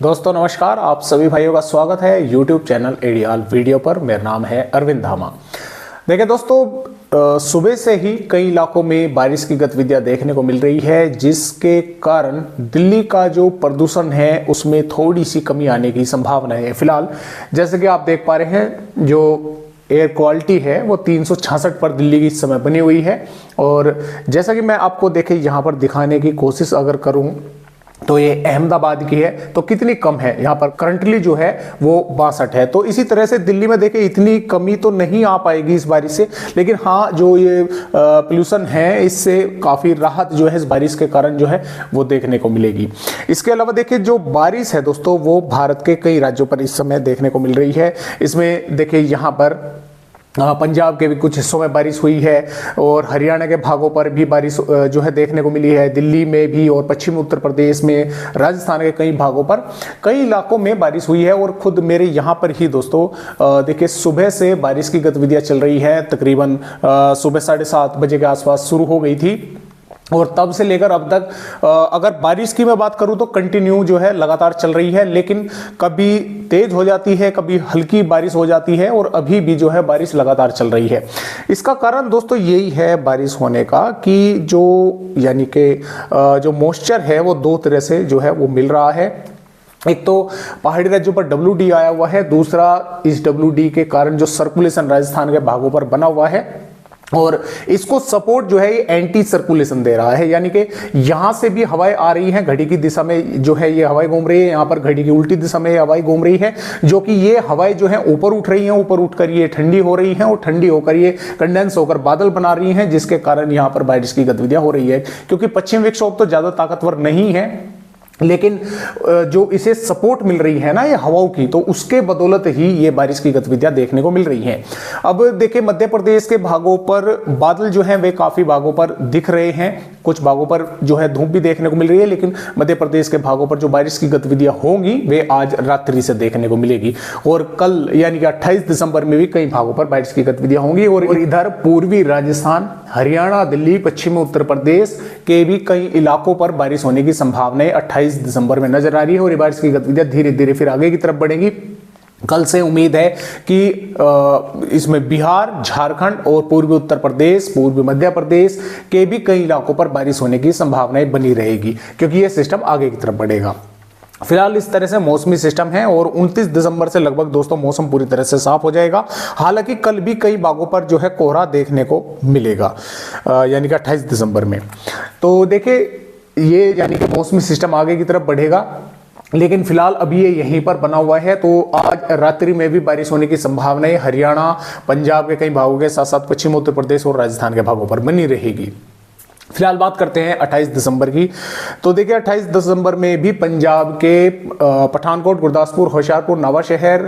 दोस्तों नमस्कार, आप सभी भाइयों का स्वागत है YouTube चैनल एडियाल वीडियो पर। मेरा नाम है अरविंद धामा। देखिए दोस्तों, सुबह से ही कई इलाकों में बारिश की गतिविधियां देखने को मिल रही है, जिसके कारण दिल्ली का जो प्रदूषण है उसमें थोड़ी सी कमी आने की संभावना है। फिलहाल जैसे कि आप देख पा रहे हैं, जो एयर क्वालिटी है वो 366 पर दिल्ली की इस समय बनी हुई है। और जैसा कि मैं आपको देखे यहाँ पर दिखाने की कोशिश अगर करूँ तो ये अहमदाबाद की है, तो कितनी कम है यहाँ पर करंटली जो है वो 62 है। तो इसी तरह से दिल्ली में देखें इतनी कमी तो नहीं आ पाएगी इस बारिश से, लेकिन हाँ जो ये पोल्यूशन है इससे काफ़ी राहत जो है इस बारिश के कारण जो है वो देखने को मिलेगी। इसके अलावा देखिए जो बारिश है दोस्तों वो भारत के कई राज्यों पर इस समय देखने को मिल रही है। इसमें देखिए यहाँ पर पंजाब के भी कुछ हिस्सों में बारिश हुई है और हरियाणा के भागों पर भी बारिश जो है देखने को मिली है। दिल्ली में भी और पश्चिमी उत्तर प्रदेश में, राजस्थान के कई भागों पर, कई इलाकों में बारिश हुई है। और खुद मेरे यहाँ पर ही दोस्तों देखिए सुबह से बारिश की गतिविधियां चल रही है। तकरीबन सुबह 7:30 बजे के आसपास शुरू हो गई थी और तब से लेकर अब तक अगर बारिश की मैं बात करूं तो कंटिन्यू जो है लगातार चल रही है, लेकिन कभी तेज हो जाती है, कभी हल्की बारिश हो जाती है और अभी भी जो है बारिश लगातार चल रही है। इसका कारण दोस्तों यही है बारिश होने का कि जो यानी कि जो मॉइस्चर है वो दो तरह से जो है वो मिल रहा है। एक तो पहाड़ी राज्यों पर WD आया हुआ है, दूसरा इस WD के कारण जो सर्कुलेशन राजस्थान के भागों पर बना हुआ है और इसको सपोर्ट जो है ये एंटी सर्कुलेशन दे रहा है। यानी कि यहां से भी हवाएं आ रही हैं, घड़ी की दिशा में जो है ये हवाएं घूम रही है, यहां पर घड़ी की उल्टी दिशा में हवाएं घूम रही है, जो कि ये हवाएं जो है ऊपर उठ रही हैं, ऊपर उठकर ये ठंडी हो रही हैं और ठंडी होकर ये कंडेंस होकर बादल बना रही हैं, जिसके कारण यहां पर बारिश की गतिविधियां हो रही है। क्योंकि पश्चिम विक्षोभ तो ज्यादा ताकतवर नहीं है, लेकिन जो इसे सपोर्ट मिल रही है ना ये हवाओं की, तो उसके बदौलत ही ये बारिश की गतिविधियां देखने को मिल रही हैं। अब देखिए मध्य प्रदेश के भागों पर बादल जो हैं वे काफी भागों पर दिख रहे हैं, कुछ भागों पर जो है धूप भी देखने को मिल रही है, लेकिन मध्य प्रदेश के भागों पर जो बारिश की गतिविधियां होंगी वे आज रात्रि से देखने को मिलेगी। और कल यानी कि 28 दिसंबर में भी कई भागों पर बारिश की गतिविधियां होंगी। और इधर पूर्वी राजस्थान, हरियाणा, दिल्ली, पश्चिमी उत्तर प्रदेश के भी कई इलाकों पर बारिश होने की संभावनाएं 28 दिसंबर में नजर आ रही है और बारिश की गतिविधियां धीरे धीरे फिर आगे की तरफ बढ़ेंगी। कल से उम्मीद है कि इसमें बिहार, झारखंड और पूर्वी उत्तर प्रदेश, पूर्वी मध्य प्रदेश के भी कई इलाकों पर बारिश होने की संभावनाएं बनी रहेगी, क्योंकि यह सिस्टम आगे की तरफ बढ़ेगा। फिलहाल इस तरह से मौसमी सिस्टम है और 29 दिसंबर से लगभग दोस्तों मौसम पूरी तरह से साफ हो जाएगा। हालांकि कल भी कई भागों पर जो है कोहरा देखने को मिलेगा, यानी कि 28 दिसंबर में। तो देखिए ये यानी कि मौसमी सिस्टम आगे की तरफ बढ़ेगा, लेकिन फिलहाल अभी ये यहीं पर बना हुआ है। तो आज रात्रि में भी बारिश होने की संभावनाएं हरियाणा, पंजाब के कई भागों के साथ साथ पश्चिमी उत्तर प्रदेश और राजस्थान के भागों पर बनी रहेगी। फिलहाल बात करते हैं 28 दिसंबर की। तो देखिए 28 दिसंबर में भी पंजाब के पठानकोट, गुरदासपुर, होशियारपुर, नवाशहर,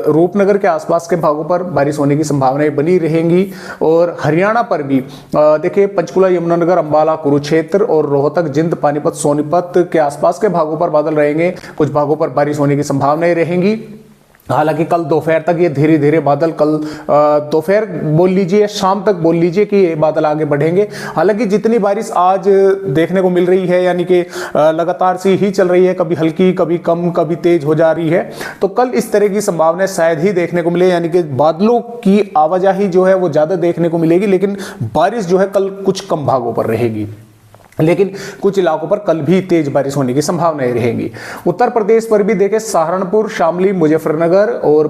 रूपनगर के आसपास के भागों पर बारिश होने की संभावनाएं बनी रहेंगी। और हरियाणा पर भी देखिए पंचकुला, यमुनानगर, अंबाला, कुरुक्षेत्र और रोहतक, जिंद, पानीपत, सोनीपत के आसपास के भागों पर बादल रहेंगे। कुछ भागों पर बारिश होने की संभावनाएं रहेंगी। हालांकि कल दोपहर तक ये धीरे धीरे बादल, कल दोपहर बोल लीजिए, शाम तक बोल लीजिए कि ये बादल आगे बढ़ेंगे। हालांकि जितनी बारिश आज देखने को मिल रही है, यानी कि लगातार सी ही चल रही है, कभी हल्की, कभी कम, कभी तेज हो जा रही है, तो कल इस तरह की संभावना शायद ही देखने को मिले। यानी कि बादलों की आवाजाही जो है वो ज्यादा देखने को मिलेगी, लेकिन बारिश जो है कल कुछ कम भागों पर रहेगी। लेकिन कुछ इलाकों पर कल भी तेज बारिश होने की संभावनाएं रहेंगी। उत्तर प्रदेश पर भी देखें सहारनपुर, शामली, मुजफ्फरनगर और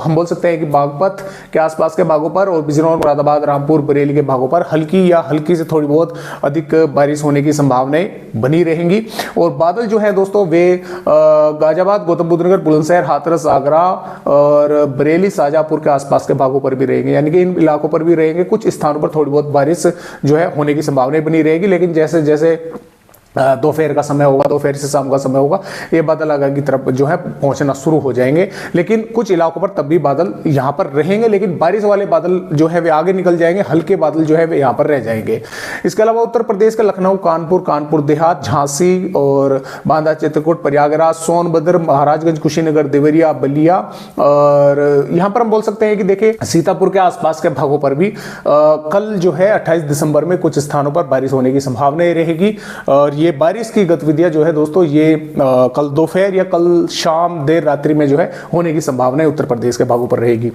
हम बोल सकते हैं कि बागपत के आसपास के भागों पर और बिजनौर, मुरादाबाद, रामपुर, बरेली के भागों पर हल्की या हल्की से थोड़ी बहुत अधिक बारिश होने की संभावनाएं बनी रहेंगी। और बादल जो है दोस्तों वे गाजियाबाद, गौतम बुद्ध नगर, बुलंदशहर, हाथरस, आगरा और बरेली, शाहजहांपुर के आसपास के भागों पर भी रहेंगे, यानी कि इन इलाकों पर भी रहेंगे। कुछ स्थानों पर थोड़ी बहुत बारिश जो है होने की संभावनाएं बनी रहेगी, लेकिन जैसे जैसे दोपहर का समय होगा, दोपहर से शाम का समय होगा, ये बादल आगे की तरफ जो है पहुंचना शुरू हो जाएंगे। लेकिन कुछ इलाकों पर तब भी बादल यहां पर रहेंगे, लेकिन बारिश वाले बादल जो है वे आगे निकल जाएंगे, हल्के बादल जो है वे यहां पर रह जाएंगे। इसके अलावा उत्तर प्रदेश के लखनऊ, कानपुर, कानपुर देहात, झांसी और बांदा, चित्रकूट, प्रयागराज, सोनभद्र, महाराजगंज, कुशीनगर, देवरिया, बलिया और यहां पर हम बोल सकते हैं कि देखिए सीतापुर के आसपास के भागों पर भी कल जो है 28 दिसंबर में कुछ स्थानों पर बारिश होने की संभावना रहेगी। और ये बारिश की गतिविधियां जो है दोस्तों ये कल दोपहर या कल शाम देर रात्रि में जो है होने की संभावना उत्तर प्रदेश के भागों पर रहेगी।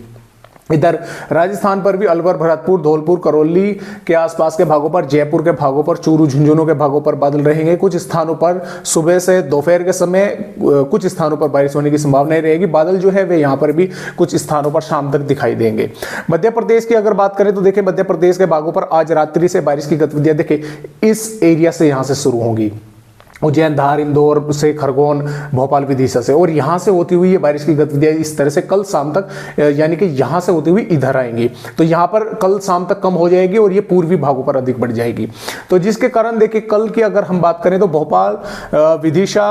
इधर राजस्थान पर भी अलवर, भरतपुर, धौलपुर, करौली के आसपास के भागों पर, जयपुर के भागों पर, चूरू, झुंझुनू के भागों पर बादल रहेंगे। कुछ स्थानों पर सुबह से दोपहर के समय कुछ स्थानों पर बारिश होने की संभावना रहेगी। बादल जो है वे यहाँ पर भी कुछ स्थानों पर शाम तक दिखाई देंगे। मध्य प्रदेश की अगर बात करें तो देखिए मध्य प्रदेश के भागों पर आज रात्रि से बारिश की गतिविधियां देखिए इस एरिया से यहाँ से शुरू होंगी, उज्जैन, धार, इंदौर से, खरगोन, भोपाल, विदिशा से, और यहां से होती हुई ये बारिश की गतिविधियां इस तरह से कल शाम तक यानी कि यहां से होती हुई इधर आएंगी, तो यहां पर कल शाम तक कम हो जाएगी और ये पूर्वी भागों पर अधिक बढ़ जाएगी। तो जिसके कारण देखिए कल की अगर हम बात करें तो भोपाल, विदिशा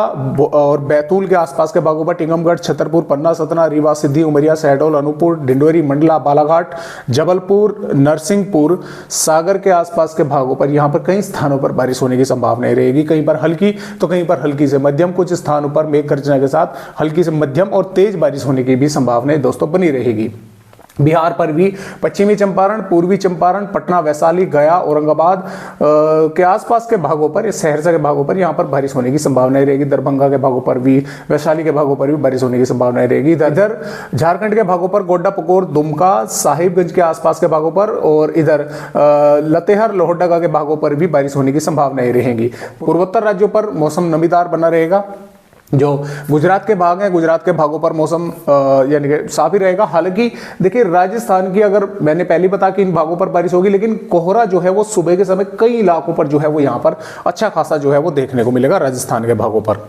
और बैतूल के आसपास के भागों पर, टीकमगढ़, छतरपुर, पन्ना, सतना, रीवा, सिद्धि, उमरिया, शहडोल, अनूपपुर, डिंडोरी, मंडला, बालाघाट, जबलपुर, नरसिंहपुर, सागर के आसपास के भागों पर यहां पर कई स्थानों पर बारिश होने की संभावना रहेगी। कहीं पर हल्की तो कहीं पर हल्की से मध्यम, कुछ स्थानों पर मेघ गर्जना के साथ हल्की से मध्यम और तेज बारिश होने की भी संभावना दोस्तों बनी रहेगी। बिहार पर भी पश्चिमी चंपारण, पूर्वी चंपारण, पटना, वैशाली, गया, औरंगाबाद के आसपास के भागों पर, सहरसा के भागों पर यहां पर बारिश होने की संभावना रहेगी। दरभंगा के भागों पर भी, वैशाली के भागों पर भी बारिश होने की संभावना रहेगी। इधर झारखंड के भागों पर गोड्डा, पकोर, दुमका, साहिबगंज के आसपास के भागों पर और इधर लतेहर, लोहरदगा के भागों पर भी बारिश होने की संभावनाएं रहेंगी। पूर्वोत्तर राज्यों पर मौसम नमीदार बना रहेगा। जो गुजरात के भाग हैं, गुजरात के भागों पर मौसम यानी कि साफ ही रहेगा। हालांकि देखिए राजस्थान की अगर मैंने पहले बता कि इन भागों पर बारिश होगी, लेकिन कोहरा जो है वो सुबह के समय कई इलाकों पर जो है वो यहाँ पर अच्छा खासा जो है वो देखने को मिलेगा राजस्थान के भागों पर।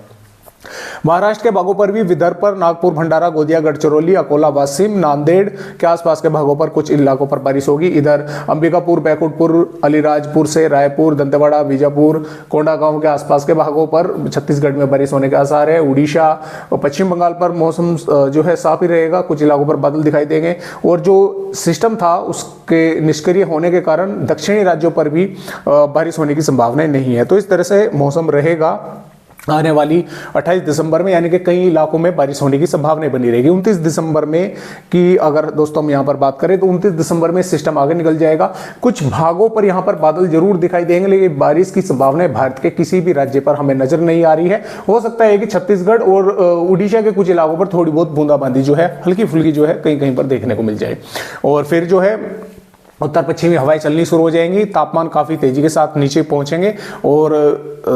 महाराष्ट्र के भागों पर भी विदर्भ पर, नागपुर, भंडारा, गोंदिया, गढ़चिरौली, अकोला, वाशिम, नांदेड़ के आसपास के भागों पर कुछ इलाकों पर बारिश होगी। इधर अंबिकापुर, बैकुंठपुर, अलीराजपुर से रायपुर, दंतेवाड़ा, बीजापुर, कोंडागांव के आसपास के भागों पर छत्तीसगढ़ में बारिश होने के आसार है। उड़ीसा और पश्चिम बंगाल पर मौसम जो है साफ ही रहेगा, कुछ इलाकों पर बादल दिखाई देंगे और जो सिस्टम था उसके निष्क्रिय होने के कारण दक्षिणी राज्यों पर भी बारिश होने की संभावना नहीं है। तो इस तरह से मौसम रहेगा आने वाली 28 दिसंबर में, यानी कि कई इलाकों में बारिश होने की संभावना बनी रहेगी। 29 दिसंबर में की अगर दोस्तों हम यहाँ पर बात करें तो 29 दिसंबर में सिस्टम आगे निकल जाएगा। कुछ भागों पर यहाँ पर बादल जरूर दिखाई देंगे, लेकिन बारिश की संभावना भारत के किसी भी राज्य पर हमें नजर नहीं आ रही है। हो सकता है कि छत्तीसगढ़ और उड़ीसा के कुछ इलाकों पर थोड़ी बहुत बूंदाबांदी जो है हल्की फुल्की जो है कहीं कहीं पर देखने को मिल जाए और फिर जो है उत्तर पश्चिमी हवाएं चलनी शुरू हो जाएंगी। तापमान काफी तेजी के साथ नीचे पहुंचेंगे और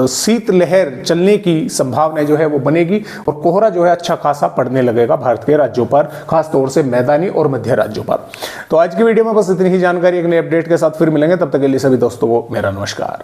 शीत लहर चलने की संभावना जो है वो बनेगी और कोहरा जो है अच्छा खासा पड़ने लगेगा भारत के राज्यों पर, खास तौर से मैदानी और मध्य राज्यों पर। तो आज की वीडियो में बस इतनी ही जानकारी, एक नए अपडेट के साथ फिर मिलेंगे। तब तक के लिए सभी दोस्तों को मेरा नमस्कार।